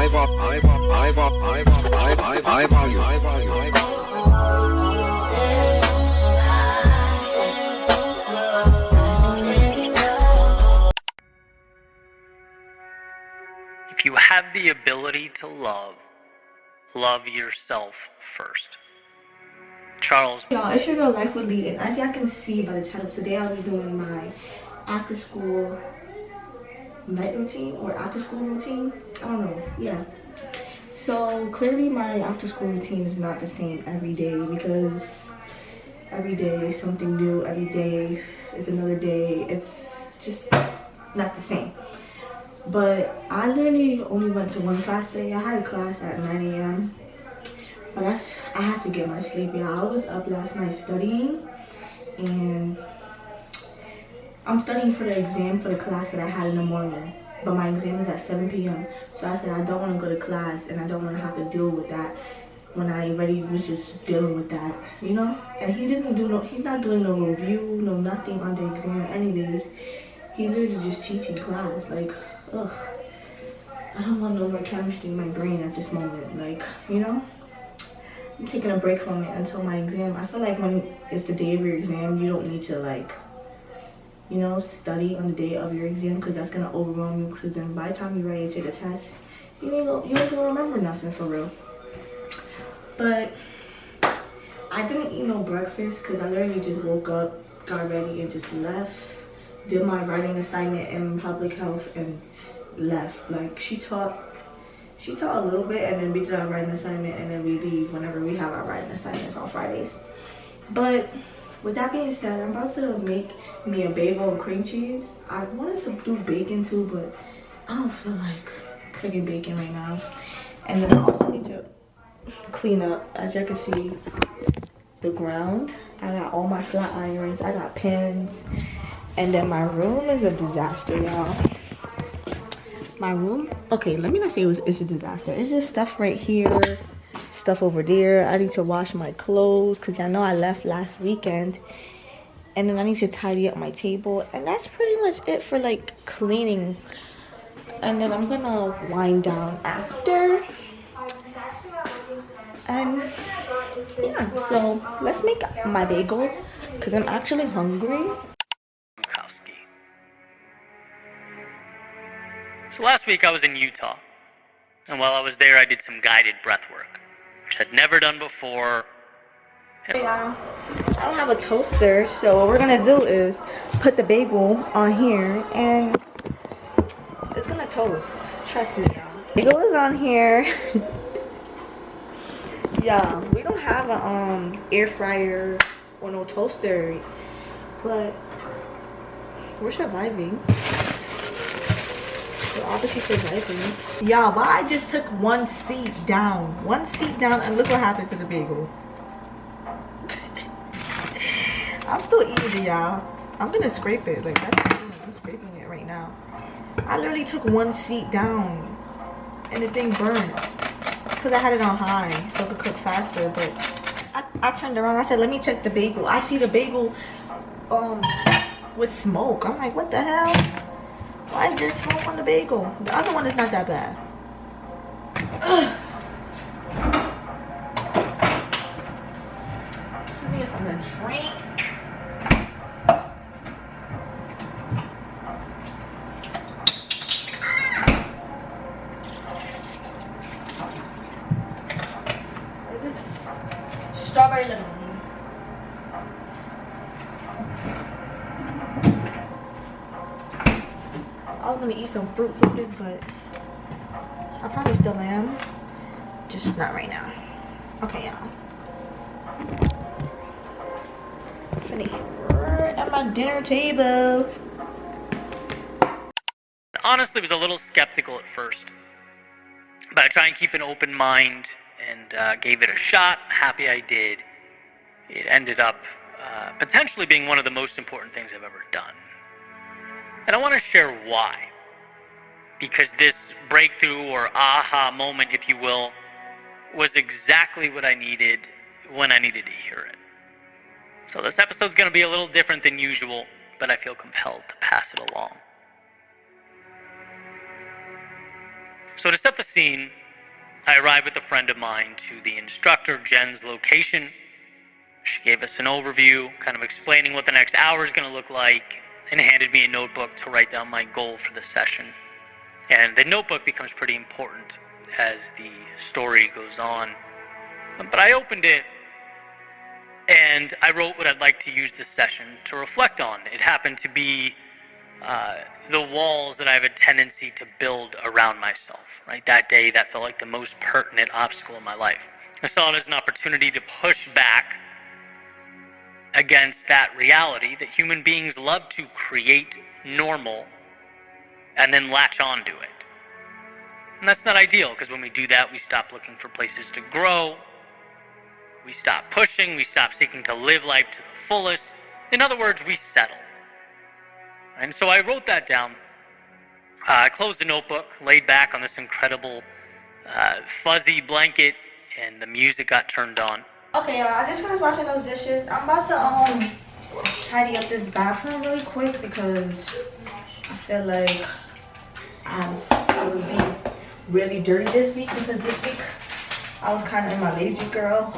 If you have the ability to love yourself first. Charles. Y'all, it's your girl Life with Lee, and as y'all can see by the title, today I'll be doing my after school night routine or after school routine. I don't know. Yeah. So clearly my after school routine is not the same every day because every day is something new. Every day is another day. It's just not the same. But I literally only went to one class today. I had a class at 9 a.m. But I had to get my sleep. Yeah, I was up last night studying, and I'm studying for the exam for the class that I had in the morning. But my exam is at 7 p.m. So I said I don't want to go to class, and I don't want to have to deal with that when I already was just dealing with that, you know? And he's not doing no review, no nothing on the exam anyways. He's literally just teaching class. Like, ugh. I don't want no more chemistry in my brain at this moment. Like, you know? I'm taking a break from it until my exam. I feel like when it's the day of your exam, you don't need to, like, you know, study on the day of your exam, because that's gonna overwhelm you. Because then by the time you're ready to take a test, you ain't gonna remember nothing for real. But I didn't eat no breakfast because I literally just woke up, got ready, and just left. Did my writing assignment in public health and left. Like, she taught a little bit, and then we did our writing assignment, and then we leave whenever we have our writing assignments on Fridays. But with that being said, I'm about to make me a bagel and cream cheese. I wanted to do bacon too, but I don't feel like cooking bacon right now. And then I also need to clean up. As you can see, the ground. I got all my flat irons. I got pins. And then my room is a disaster, y'all. My room, okay, let me not say it's a disaster. It's just stuff right here, stuff over there. I need to wash my clothes because I know I left last weekend. And then I need to tidy up my table, and that's pretty much it for like cleaning. And then I'm gonna wind down after. And yeah, so let's make my bagel because I'm actually hungry. So last week I was in Utah, and while I was there I did some guided breath work, which I'd never done before. Yeah, I don't have a toaster, so what we're gonna do is put the bagel on here, and it's gonna toast. Trust me, y'all. Bagel is on here. Yeah, we don't have a air fryer or no toaster, but we're surviving. We're obviously surviving. Y'all, but I just took one seat down, and look what happened to the bagel. I'm still eating it, y'all. I'm gonna scrape it. Like, I'm scraping it right now. I literally took one seat down, and the thing burned. It's because I had it on high, so it could cook faster. But I turned around. I said, "Let me check the bagel." I see the bagel, with smoke. I'm like, "What the hell? Why is there smoke on the bagel?" The other one is not that bad. Ugh. Let me get something to drink. This is strawberry lemonade. I was gonna eat some fruits with this, but I probably still am. Just not right now. Okay, y'all. I'm gonna eat right at my dinner table. Honestly, was a little skeptical at first, but I try and keep an open mind and gave it a shot. Happy I did. It ended up potentially being one of the most important things I've ever done. And I want to share why. Because this breakthrough or aha moment, if you will, was exactly what I needed when I needed to hear it. So this episode's going to be a little different than usual, but I feel compelled to pass it along. So to set the scene, I arrived with a friend of mine to the instructor, Jen's location. She gave us an overview, kind of explaining what the next hour is going to look like, and handed me a notebook to write down my goal for the session. And the notebook becomes pretty important as the story goes on. But I opened it, and I wrote what I'd like to use this session to reflect on. It happened to be the walls that I have a tendency to build around myself, right? That day, that felt like the most pertinent obstacle in my life. I saw it as an opportunity to push back against that reality that human beings love to create normal and then latch onto it. And that's not ideal, because when we do that, we stop looking for places to grow, we stop pushing, we stop seeking to live life to the fullest. In other words, we settle. And so I wrote that down. I closed the notebook, laid back on this incredible fuzzy blanket, and the music got turned on. Okay, y'all, I just finished washing those dishes. I'm about to tidy up this bathroom really quick because I feel like I was being really dirty this week, because this week I was kind of in my lazy girl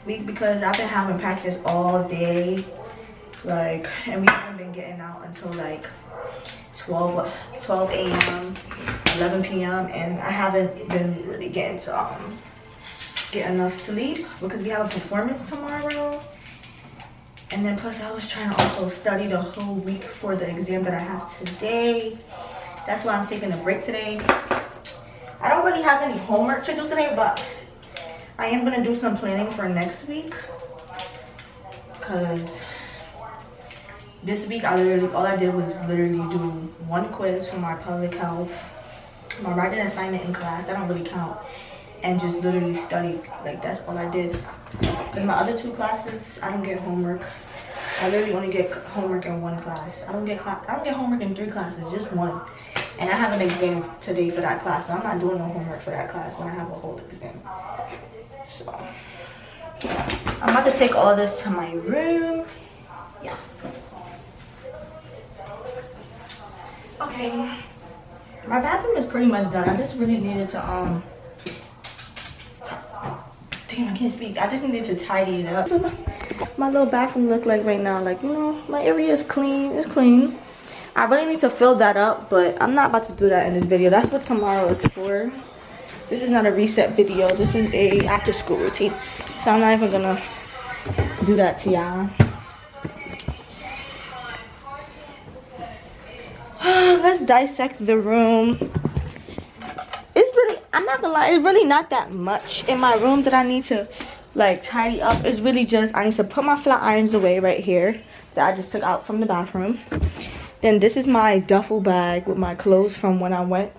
week because I've been having practice all day, like, and we haven't been getting out until like 12 a.m., 11 p.m. and I haven't been really getting to get enough sleep because we have a performance tomorrow. And then plus I was trying to also study the whole week for the exam that I have today. That's why I'm taking a break today. I don't really have any homework to do today, but I am gonna do some planning for next week, because this week all I did was literally do one quiz for my public health, my writing assignment in class, that don't really count, and just literally studied. Like, that's all I did. In my other two classes, I don't get homework. I literally only get homework in one class. I don't get homework in 3 classes, just one. And I have an exam today for that class, so I'm not doing no homework for that class when I have a whole exam. So I'm about to take all this to my room. Yeah. Okay. My bathroom is pretty much done. I just really needed to damn, I can't speak. I just needed to tidy it up. My little bathroom look like right now, like, you know, my area is clean. It's clean. I really need to fill that up, but I'm not about to do that in this video. That's what tomorrow is for. This is not a reset video. This is a after school routine, so I'm not even gonna do that to y'all. Let's dissect the room. It's really, I'm not gonna lie, it's really not that much in my room that I need to like tidy up. It's really just, I need to put my flat irons away right here that I just took out from the bathroom. Then this is my duffel bag with my clothes from when I went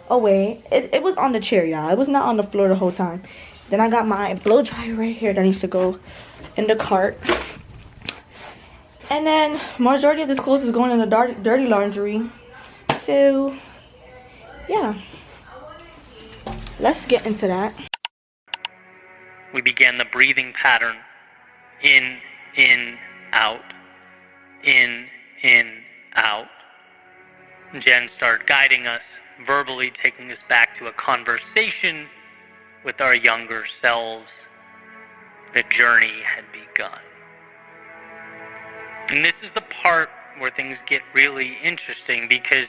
away. It was on the chair, y'all. It was not on the floor the whole time. Then I got my blow dryer right here that needs to go in the cart. And then majority of this clothes is going in the dirty laundry. So yeah, let's get into that. We began the breathing pattern. In, out. In, out. Jen started guiding us, verbally taking us back to a conversation with our younger selves. The journey had begun. And this is the part where things get really interesting, because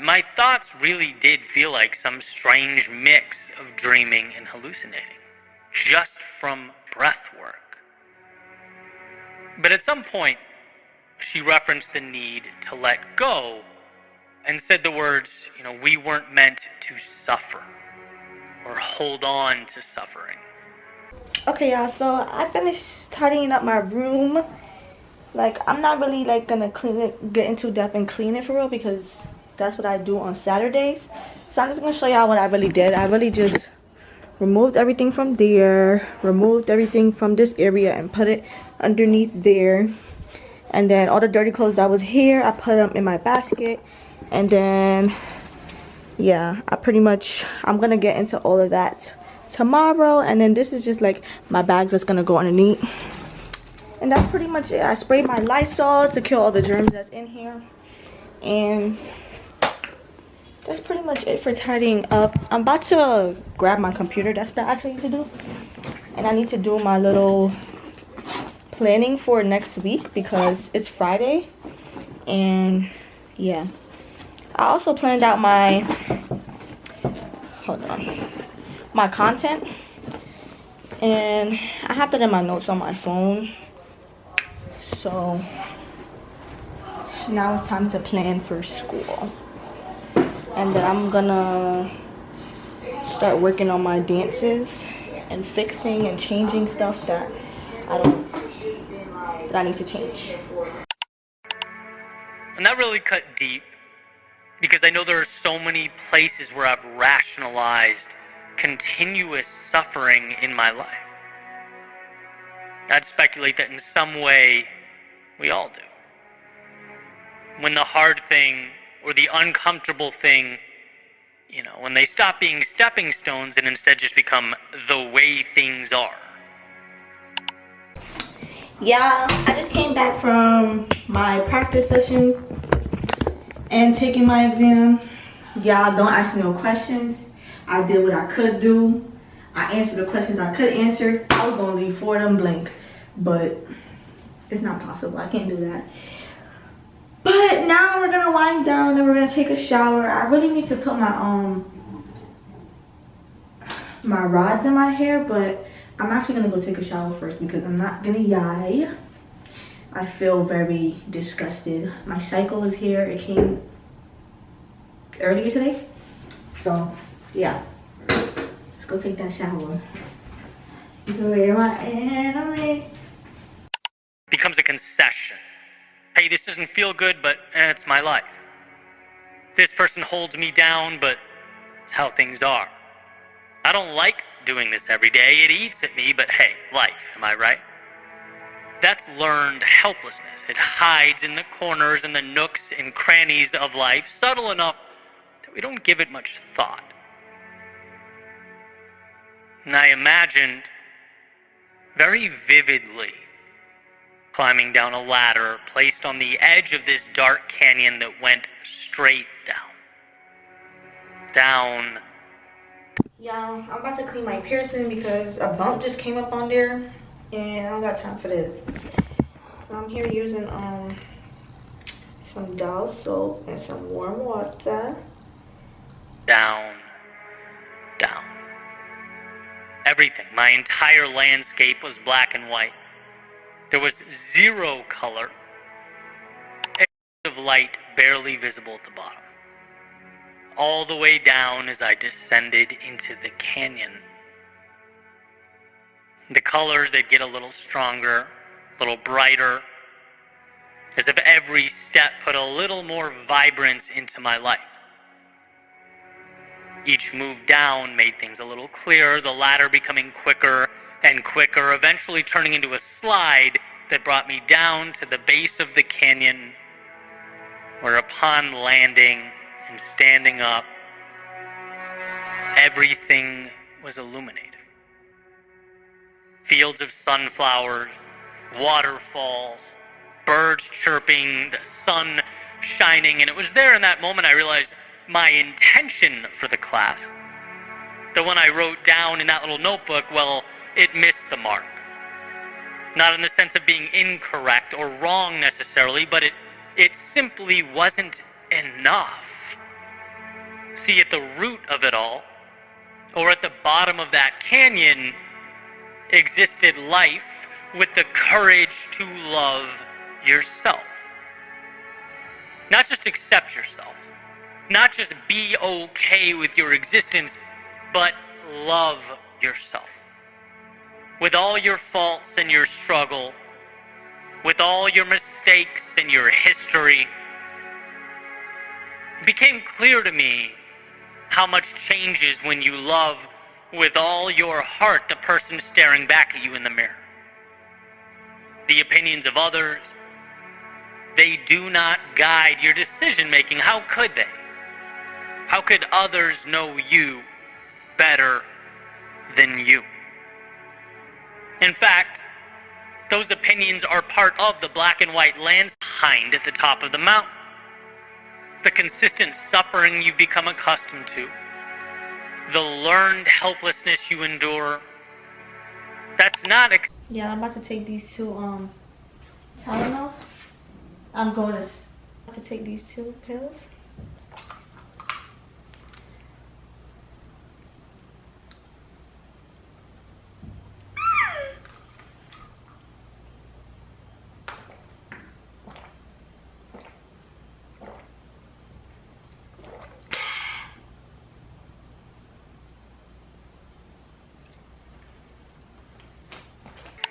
my thoughts really did feel like some strange mix of dreaming and hallucinating, just from breath work. But at some point, she referenced the need to let go and said the words, you know, we weren't meant to suffer or hold on to suffering. Okay, y'all, so I finished tidying up my room. Like, I'm not really like gonna clean it, get into depth and clean it for real, because that's what I do on Saturdays. So I'm just gonna show y'all what I really did. I really just removed everything from there, removed everything from this area and put it underneath there. And then all the dirty clothes that was here, I put them in my basket. And then yeah, I'm gonna get into all of that tomorrow. And then this is just like my bags that's gonna go underneath. And that's pretty much it. I sprayed my Lysol to kill all the germs that's in here. And that's pretty much it for tidying up. I'm about to grab my computer. That's what I actually need to do. And I need to do my little planning for next week because it's Friday. And yeah. I also planned out my, hold on, my content. And I have that in my notes on my phone. So now it's time to plan for school. And then I'm gonna start working on my dances and fixing and changing stuff that I need to change. And that really cut deep because I know there are so many places where I've rationalized continuous suffering in my life. I'd speculate that in some way we all do. When the hard thing or the uncomfortable thing, when they stop being stepping stones and instead just become the way things are. Yeah, I just came back from my practice session and taking my exam. Y'all don't ask me no questions. I did what I could do. I answered the questions I could answer. I was gonna leave 4 of them blank, but it's not possible. I can't do that. But now we're gonna wind down and we're gonna take a shower. I really need to put my rods in my hair, but I'm actually gonna go take a shower first because I'm not gonna lie. I feel very disgusted. My cycle is here. It came earlier today. So yeah, let's go take that shower. You're my enemy. Becomes a concession. Hey, this doesn't feel good, but it's my life. This person holds me down, but it's how things are. I don't like doing this every day. It eats at me, but hey, life, am I right? That's learned helplessness. It hides in the corners and the nooks and crannies of life, subtle enough that we don't give it much thought. And I imagined very vividly climbing down a ladder placed on the edge of this dark canyon that went straight down. Down. Y'all, I'm about to clean my piercing because a bump just came up on there and I don't got time for this. So I'm here using some Dow soap and some warm water. Down. Down. Everything, my entire landscape was black and white. There was zero color, of light barely visible at the bottom. All the way down as I descended into the canyon. The colors, they'd get a little stronger, a little brighter, as if every step put a little more vibrance into my life. Each move down made things a little clearer, the ladder becoming quicker and quicker, eventually turning into a slide that brought me down to the base of the canyon, where upon landing and standing up, everything was illuminated. Fields of sunflowers, waterfalls, birds chirping, the sun shining, and it was there in that moment I realized my intention for the class, the one I wrote down in that little notebook, well, it missed the mark. Not in the sense of being incorrect or wrong necessarily, but it simply wasn't enough. See, at the root of it all, or at the bottom of that canyon, existed life with the courage to love yourself. Not just accept yourself, not just be okay with your existence, but love yourself. With all your faults and your struggle, with all your mistakes and your history, it became clear to me how much changes when you love with all your heart the person staring back at you in the mirror. The opinions of others, they do not guide your decision making. How could they? How could others know you better than you? In fact, those opinions are part of the black and white lands behind at the top of the mountain. the consistent suffering you become accustomed to, the learned helplessness you endure. That's not Yeah, I'm about to take these two Tylenols. I'm going to take these two pills.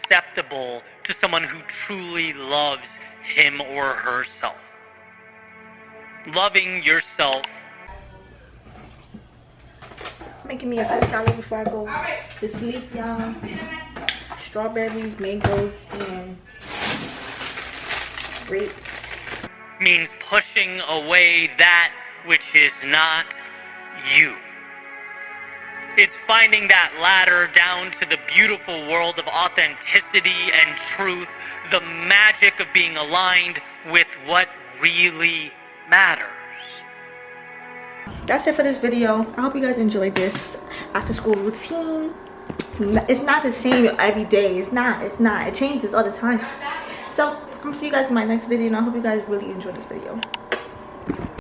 acceptable to someone who truly loves him or herself. Loving yourself. Making me a fruit salad before I go to sleep, y'all. Strawberries, mangoes, and grapes. Means pushing away that which is not you. It's finding that ladder down to the beautiful world of authenticity and truth, the magic of being aligned with what really matters. That's it for this video. I hope you guys enjoyed this after school routine. It's not the same every day. It's not. It changes all the time. So I'm gonna see you guys in my next video, and I hope you guys really enjoyed this video.